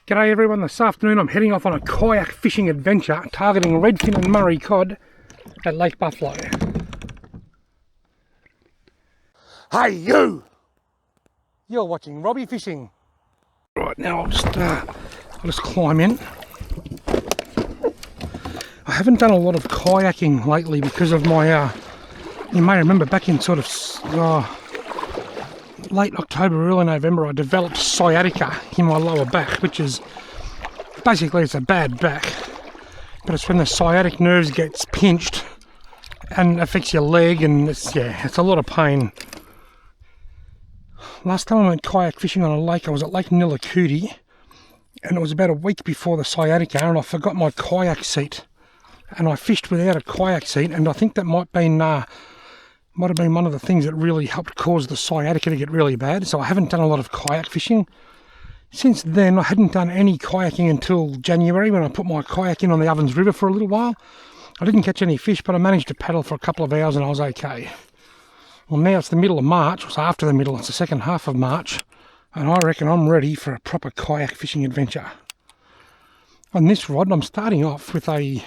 G'day everyone, this afternoon I'm heading off on a kayak fishing adventure targeting redfin and Murray cod at Lake Buffalo. Hey you! You're watching Robbie Fishing. Right, now I'll just climb in. I haven't done a lot of kayaking lately because of my, you may remember back in sort of late October, early November, I developed sciatica in my lower back, which is basically it's a bad back, but it's when the sciatic nerves gets pinched and affects your leg, and it's a lot of pain. Last time I went kayak fishing on a lake, I was at Lake Nillakuti, and it was about a week before the sciatica, and I forgot my kayak seat, and I fished without a kayak seat, and I think that might have been one of the things that really helped cause the sciatica to get really bad. So I haven't done a lot of kayak fishing. Since then, I hadn't done any kayaking until January when I put my kayak in on the Ovens River for a little while. I didn't catch any fish, but I managed to paddle for a couple of hours and I was okay. Well, now it's the middle of March, it's after the middle, it's the second half of March, and I reckon I'm ready for a proper kayak fishing adventure. On this rod, I'm starting off with the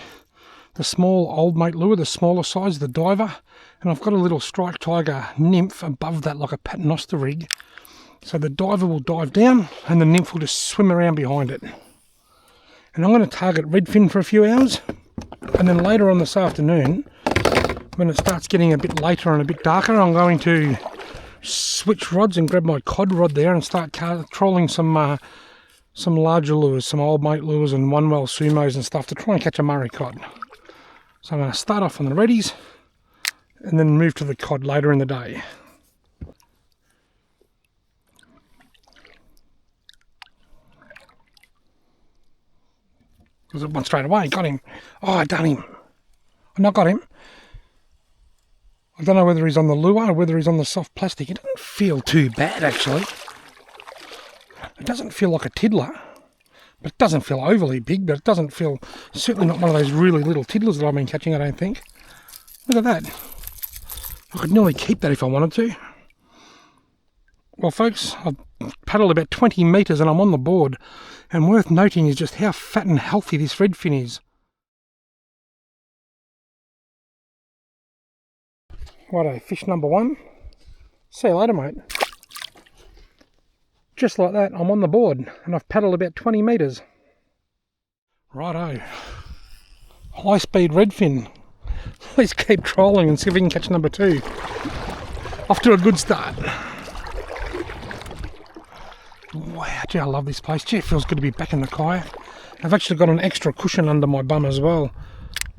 small old mate lure, the smaller size, the diver, and I've got a little strike tiger nymph above that like a paternoster rig. So the diver will dive down and the nymph will just swim around behind it. And I'm going to target redfin for a few hours, and then later on this afternoon, when it starts getting a bit later and a bit darker, I'm going to switch rods and grab my cod rod there and start trolling some larger lures, some old mate lures and one well sumos and stuff to try and catch a Murray cod. So I'm going to start off on the reddies and then move to the cod later in the day. There's one straight away, got him. Oh, I done him. I not got him. I don't know whether he's on the lure or whether he's on the soft plastic. It doesn't feel too bad actually. It doesn't feel like a tiddler. But it doesn't feel overly big, but it doesn't feel, certainly not one of those really little tiddlers that I've been catching, I don't think. Look at that. I could nearly keep that if I wanted to. Well folks, I've paddled about 20 metres and I'm on the board, and worth noting is just how fat and healthy this redfin is. Righto, fish number one. See you later, mate. Just like that, I'm on the board, and I've paddled about 20 metres. Righto. High speed redfin. Let's keep trolling and see if we can catch number two. Off to a good start. Wow, gee, I love this place. Gee, it feels good to be back in the kayak. I've actually got an extra cushion under my bum as well,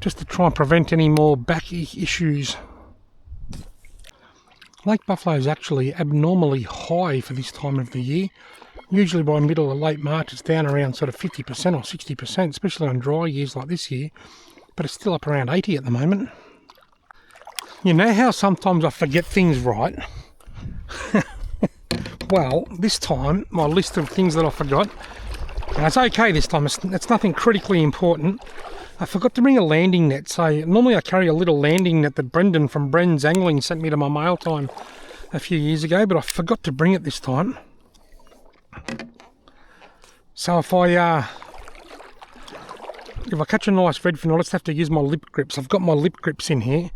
just to try and prevent any more back issues. Lake Buffalo is actually abnormally high for this time of the year. Usually by middle or late March it's down around sort of 50% or 60%, especially on dry years like this year. But it's still up around 80 at the moment. You know how sometimes I forget things, right? Well, this time, my list of things that I forgot, and it's okay this time, it's nothing critically important. I forgot to bring a landing net. So normally I carry a little landing net that Brendan from Bren's Angling sent me to my mail time a few years ago, but I forgot to bring it this time. So if I catch a nice redfin, I'll just have to use my lip grips. I've got my lip grips in here.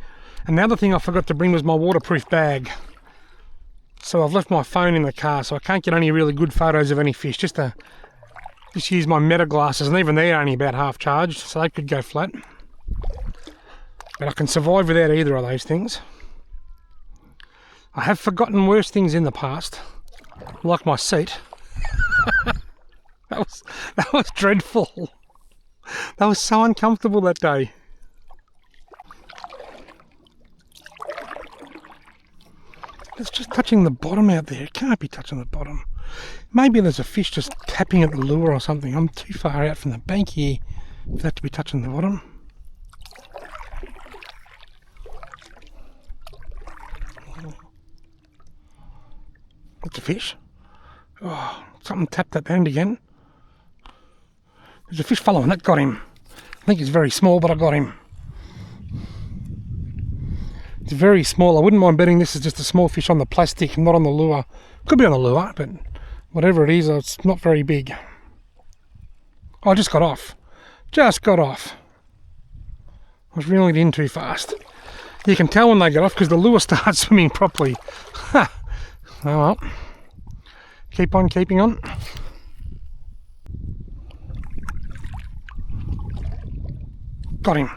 And the other thing I forgot to bring was my waterproof bag. So I've left my phone in the car, so I can't get any really good photos of any fish. Just use my meta glasses, and even they're only about half charged, so they could go flat. But I can survive without either of those things. I have forgotten worse things in the past, like my seat. That was dreadful. That was so uncomfortable that day. It's just touching the bottom out there. It can't be touching the bottom. Maybe there's a fish just tapping at the lure or something. I'm too far out from the bank here for that to be touching the bottom. That's a fish. Oh, something tapped that end again. There's a fish following it. Got him. I think he's very small, but I got him. It's very small. I wouldn't mind betting this is just a small fish on the plastic, not on the lure. Could be on the lure, but whatever it is, it's not very big. Oh, I just got off. Just got off. I was reeling it in too fast. You can tell when they get off because the lure starts swimming properly. Ha! Oh well. Keep on keeping on. Got him.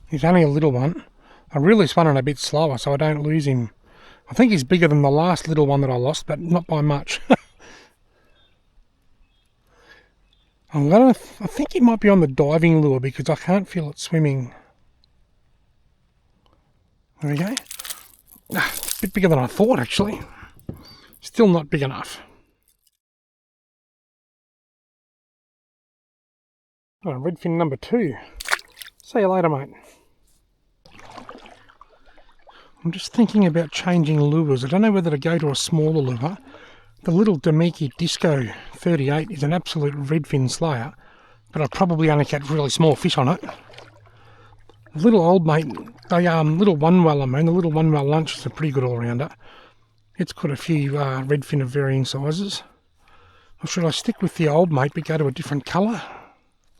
He's only a little one. I reel this one on a bit slower so I don't lose him. I think he's bigger than the last little one that I lost, but not by much. I think he might be on the diving lure because I can't feel it swimming. There we go. A bit bigger than I thought actually. Still not big enough. Oh, redfin number 2. See you later, mate. I'm just thinking about changing lures. I don't know whether to go to a smaller lure. The little Damiki Disco 38 is an absolute redfin slayer, but I'll probably only catch really small fish on it. The little old mate, the little one well, the little one well lunch is a pretty good all-rounder. It's got a few redfin of varying sizes. Or should I stick with the old mate but go to a different colour?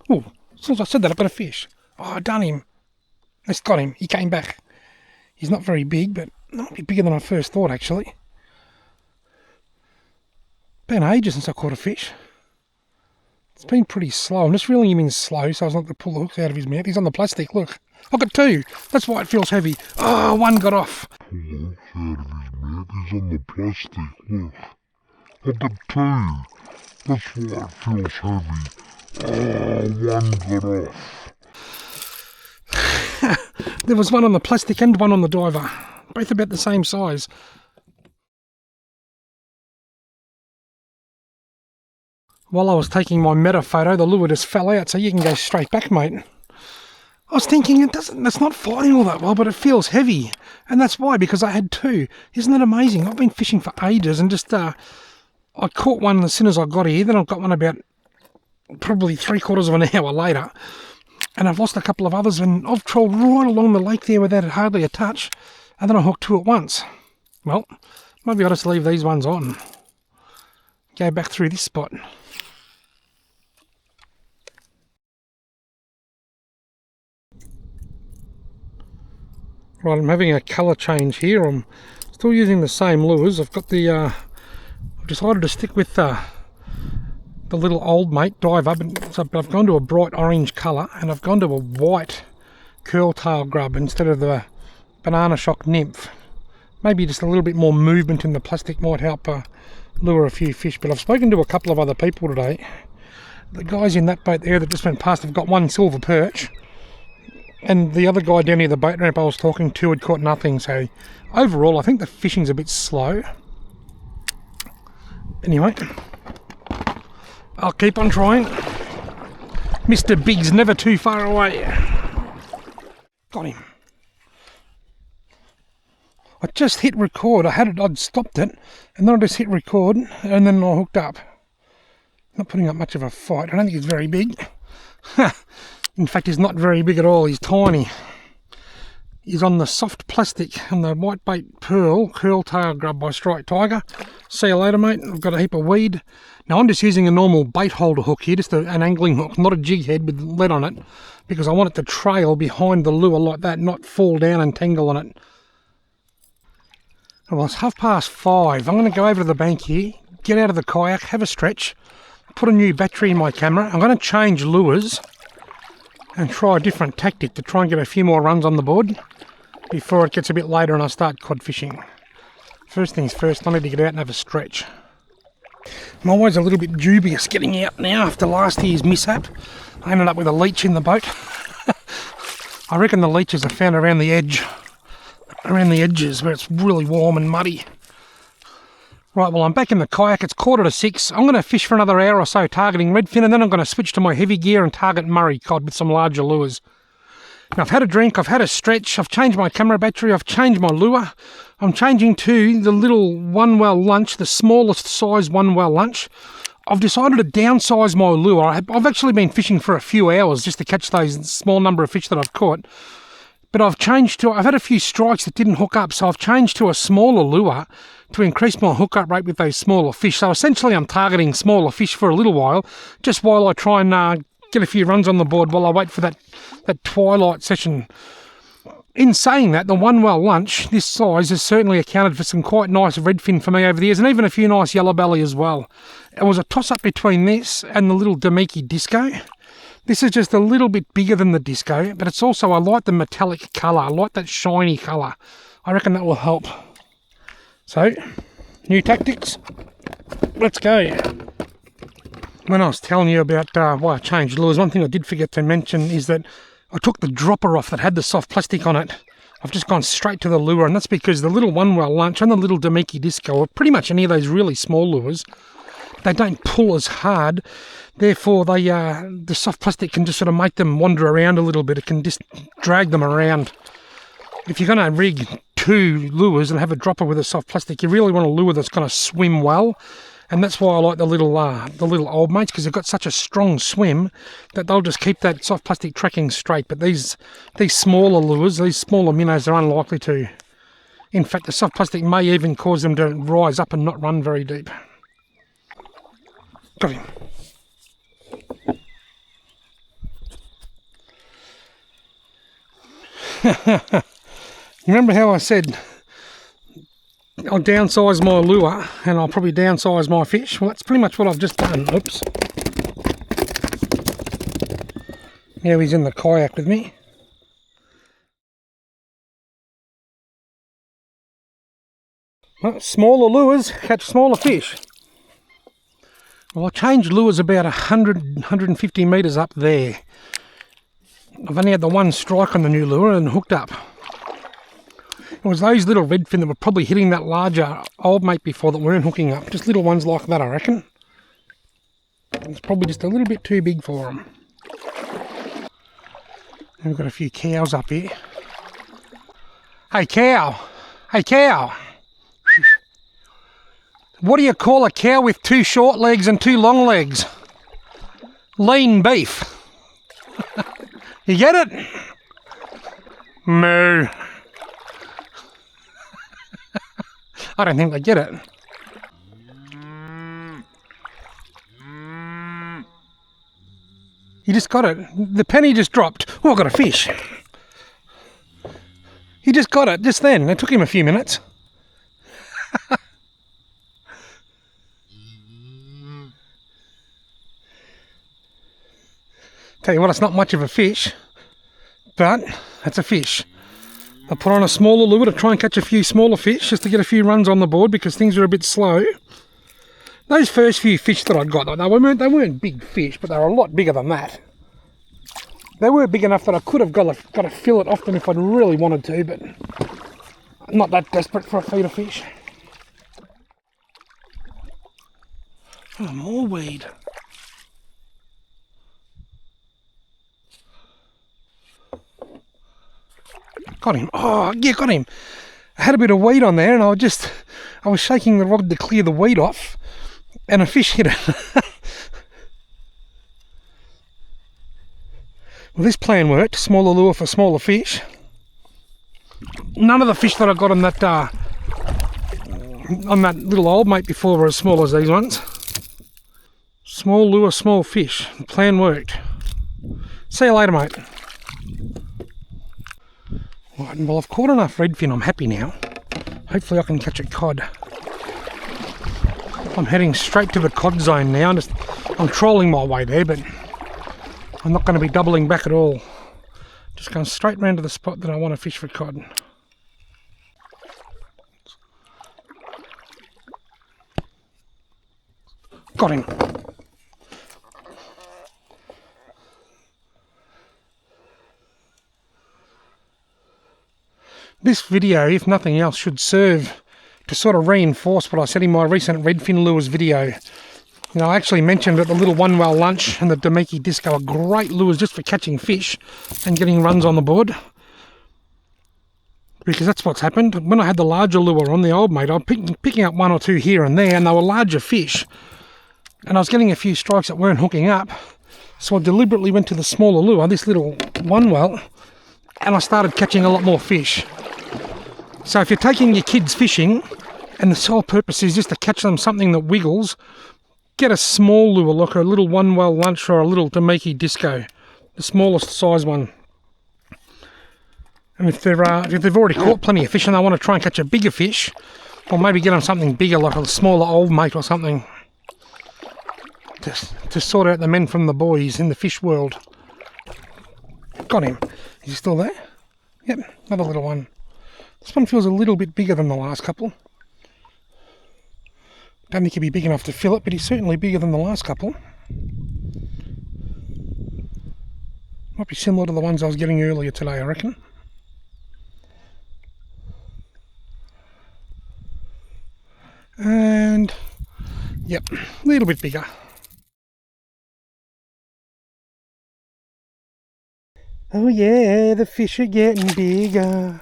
Oh, as soon as I said that, I've got a fish. Oh, I done him. Just got him. He came back. He's not very big, but might be bigger than I first thought, actually. Been ages since I caught a fish. It's been pretty slow. I'm just reeling him in slow so I was not going to pull the hooks out of his mouth. He's on the plastic, look. I've got 2. That's why it feels heavy. Oh, one got off. Pull the hooks out of his mouth. He's on the plastic, look. I've got 2. That's why it feels heavy. Oh, one got off. There was one on the plastic and one on the diver. Both about the same size. While I was taking my meta photo, the lure just fell out, so you can go straight back, mate. I was thinking it's not fighting all that well, but it feels heavy. And that's why, because I had 2. Isn't that amazing? I've been fishing for ages and just, I caught one as soon as I got here, then I've got one about probably 3/4 of an hour later. And I've lost a couple of others, and I've trawled right along the lake there without hardly a touch. And then I hooked 2 at once. Well, maybe I'll just leave these ones on. Go back through this spot. Right, I'm having a colour change here. I'm still using the same lures. I've got the, I've decided to stick with the little old mate diver, but I've gone to a bright orange colour, and I've gone to a white curltail grub instead of the banana shock nymph. Maybe just a little bit more movement in the plastic might help lure a few fish. But I've spoken to a couple of other people today. The guys in that boat there that just went past have got 1 silver perch, and the other guy down near the boat ramp I was talking to had caught nothing. So overall I think the fishing's a bit slow. Anyway, I'll keep on trying. Mr. Big's never too far away. Got him. I just hit record. I'd stopped it, and then I just hit record, and then I hooked up. Not putting up much of a fight. I don't think he's very big. In fact, he's not very big at all. He's tiny. He's on the soft plastic and the white bait pearl curl-tail grub by Strike Tiger. See you later, mate. I've got a heap of weed. Now I'm just using a normal bait holder hook here, just an angling hook, not a jig head with lead on it, because I want it to trail behind the lure like that, not fall down and tangle on it. Well, it's 5:30. I'm going to go over to the bank here, get out of the kayak, have a stretch, put a new battery in my camera. I'm going to change lures and try a different tactic to try and get a few more runs on the board before it gets a bit later and I start cod fishing. First things first, I need to get out and have a stretch. I'm always a little bit dubious getting out now after last year's mishap. I ended up with a leech in the boat. I reckon the leeches are found around the edge, around the edges where it's really warm and muddy. Right, well I'm back in the kayak, it's 5:45. I'm going to fish for another hour or so targeting redfin, and then I'm going to switch to my heavy gear and target Murray cod with some larger lures. Now I've had a drink, I've had a stretch, I've changed my camera battery, I've changed my lure. I'm changing to the little one well lunch, the smallest size one well lunch. I've decided to downsize my lure. I've actually been fishing for a few hours just to catch those small number of fish that I've caught. But I've had a few strikes that didn't hook up, so I've changed to a smaller lure to increase my hookup rate with those smaller fish. So essentially I'm targeting smaller fish for a little while, just while I try and get a few runs on the board while I wait for that twilight session. In saying that, the one well lunch this size has certainly accounted for some quite nice redfin for me over the years, and even a few nice yellow belly as well. It was a toss-up between this and the little Damiki Disco. This is just a little bit bigger than the Disco, but it's also, I like the metallic colour. I like that shiny colour. I reckon that will help. So, new tactics. Let's go. When I was telling you about why I changed lures, one thing I did forget to mention is that I took the dropper off that had the soft plastic on it. I've just gone straight to the lure, and that's because the little one well lunch and the little Damiki Disco, or pretty much any of those really small lures, they don't pull as hard. Therefore, the soft plastic can just sort of make them wander around a little bit. It can just drag them around. If you're going to rig two lures and have a dropper with a soft plastic, you really want a lure that's going to swim well. And that's why I like the little old mates, because they've got such a strong swim that they'll just keep that soft plastic tracking straight. But these smaller lures, these smaller minnows, are unlikely to. In fact, the soft plastic may even cause them to rise up and not run very deep. Got him. You remember how I said I'll downsize my lure and I'll probably downsize my fish? Well, that's pretty much what I've just done. Oops. Now he's in the kayak with me. Well, smaller lures catch smaller fish. Well, I changed lures about 150 metres up there. I've only had the one strike on the new lure and hooked up. It was those little redfin that were probably hitting that larger old mate before that weren't hooking up. Just little ones like that, I reckon. It's probably just a little bit too big for them. And we've got a few cows up here. Hey cow! Hey cow! What do you call a cow with 2 short legs and 2 long legs? Lean beef. You get it? Moo. I don't think they get it. You just got it. The penny just dropped. Oh, I got a fish. He just got it just then. It took him a few minutes. Tell you what, it's not much of a fish, but it's a fish. I put on a smaller lure to try and catch a few smaller fish, just to get a few runs on the board because things are a bit slow. Those first few fish that I got, they weren't big fish, but they were a lot bigger than that. They were big enough that I could have got a fillet off them if I'd really wanted to, but I'm not that desperate for a feed of fish. Oh, more weed. Got him. Oh, yeah, got him. I had a bit of weed on there and I was shaking the rod to clear the weed off and a fish hit it. Well, this plan worked. Smaller lure for smaller fish. None of the fish that I got on that little old mate before were as small as these ones. Small lure, small fish. The plan worked. See you later, mate. Right, well, I've caught enough redfin. I'm happy now. Hopefully I can catch a cod. I'm heading straight to the cod zone now. I'm trolling my way there, but I'm not going to be doubling back at all. Just going straight round to the spot that I want to fish for cod. Got him. This video, if nothing else, should serve to sort of reinforce what I said in my recent redfin lures video. You know, I actually mentioned that the little one well lunch and the Damiki Disco are great lures just for catching fish and getting runs on the board. Because that's what's happened. When I had the larger lure on, the old mate, I was picking up 1 or 2 here and there, and they were larger fish. And I was getting a few strikes that weren't hooking up. So I deliberately went to the smaller lure, this little one well, and I started catching a lot more fish. So if you're taking your kids fishing And the sole purpose is just to catch them something that wiggles. Get a small lure, like a little one well lunch or a little Tamiki disco, the smallest size one. And if they've already caught plenty of fish and they want to try and catch a bigger fish, or maybe get them something bigger, like a smaller old mate or something, to sort out the men from the boys in the fish world. Got him. Is he still there? Yep, another little one. This one feels a little bit bigger than the last couple. Don't think he'd be big enough to fill it, but he's certainly bigger than the last couple. Might be similar to the ones I was getting earlier today, I reckon. And yep, a little bit bigger. Oh yeah, the fish are getting bigger.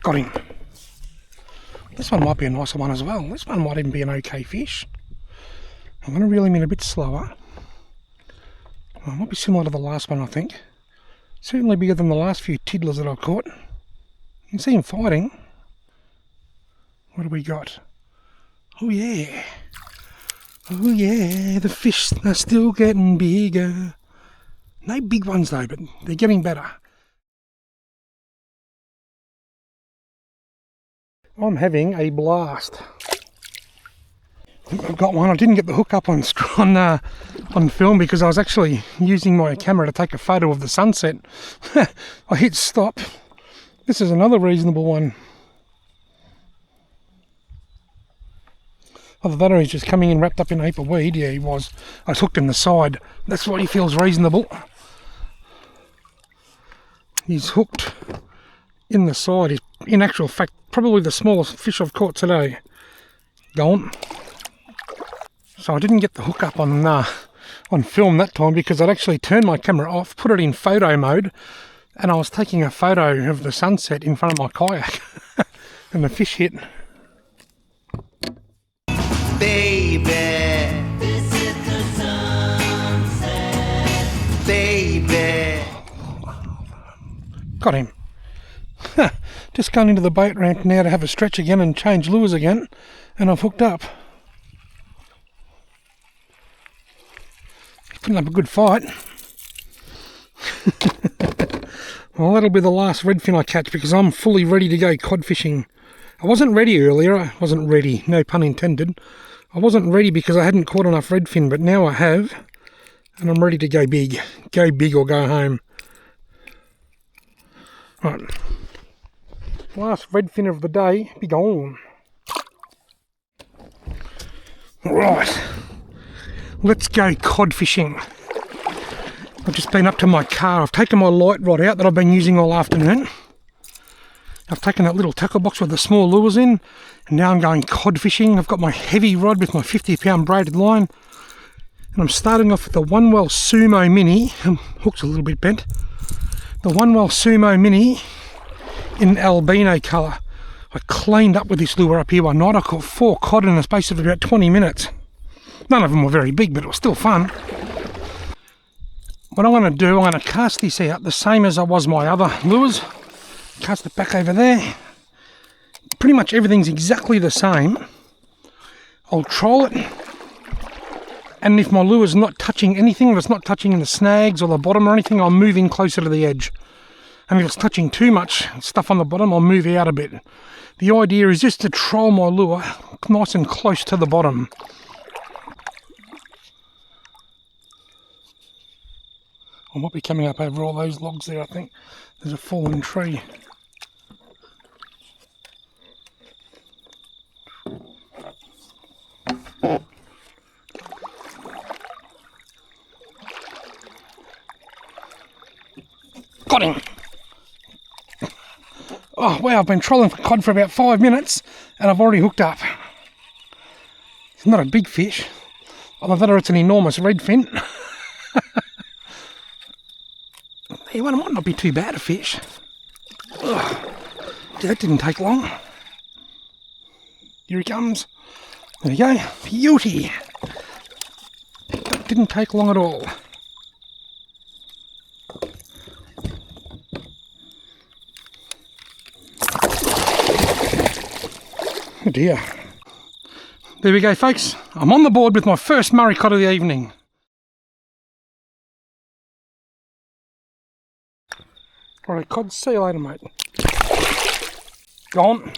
Got him. This one might be a nicer one as well. This one might even be an okay fish. I'm going to reel him in a bit slower. Well, it might be similar to the last one, I think. Certainly bigger than the last few tiddlers that I've caught. You can see him fighting. What do we got? Oh yeah. Oh yeah, the fish are still getting bigger. No big ones though, but they're getting better. I'm having a blast. I've got one. I didn't get the hook up on film because I was actually using my camera to take a photo of the sunset. I hit stop. This is another reasonable one. Either that or he's just coming in wrapped up in a heap of weed. Yeah, he was. I was hooked in the side. That's why he feels reasonable. He's hooked in the side. He's, in actual fact, probably the smallest fish I've caught today. Gone. So I didn't get the hook up on film that time because I'd actually turned my camera off, put it in photo mode, and I was taking a photo of the sunset in front of my kayak. And the fish hit. Baby, this is the sunset. Baby. Got him. Just going into the boat ramp now to have a stretch again and change lures again, and I've hooked up. He's putting up a good fight. Well, that'll be the last redfin I catch because I'm fully ready to go cod fishing. I wasn't ready earlier. I wasn't ready, no pun intended. I wasn't ready because I hadn't caught enough redfin, but now I have, and I'm ready to go big. Go big or go home. Right. Last redfin of the day, be gone. Right. Let's go cod fishing. I've just been up to my car. I've taken my light rod out that I've been using all afternoon. I've taken that little tackle box with the small lures in, and now I'm going cod fishing. I've got my heavy rod with my 50-pound braided line, and I'm starting off with the One Well Sumo Mini. Hook's a little bit bent. The One Well Sumo Mini in albino colour. I cleaned up with this lure up here one night. I caught 4 cod in the space of about 20 minutes. None of them were very big, but it was still fun. What I'm going to do, I'm going to cast this out the same as I was my other lures. Cast it back over there. Pretty much everything's exactly the same. I'll troll it, and if my lure's not touching anything, if it's not touching the snags or the bottom or anything, I'll move in closer to the edge. And if it's touching too much stuff on the bottom, I'll move out a bit. The idea is just to troll my lure nice and close to the bottom. I might be coming up over all those logs there, I think. There's a fallen tree. Got him! Oh wow, I've been trolling for cod for about 5 minutes and I've already hooked up. It's not a big fish, either that or it's an enormous redfin. Hey, well, it might not be too bad a fish. Ugh. That didn't take long. Here he comes. There we go. Beauty! That didn't take long at all. Oh dear. There we go, folks. I'm on the board with my first Murray cod of the evening. Alright, cod, see you later, mate. Go on.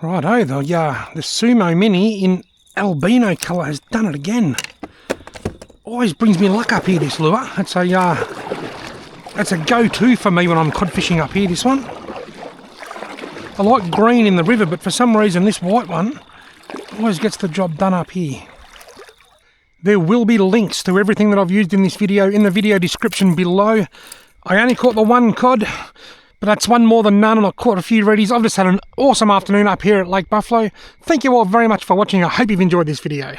Righto, the Sumo Mini in albino colour has done it again. Always brings me luck up here, this lure. It's a go-to for me when I'm cod fishing up here, this one. I like green in the river, but for some reason this white one always gets the job done up here. There will be links to everything that I've used in this video in the video description below. I only caught the one cod, but that's one more than none, and I caught a few reddies. I've just had an awesome afternoon up here at Lake Buffalo. Thank you all very much for watching. I hope you've enjoyed this video.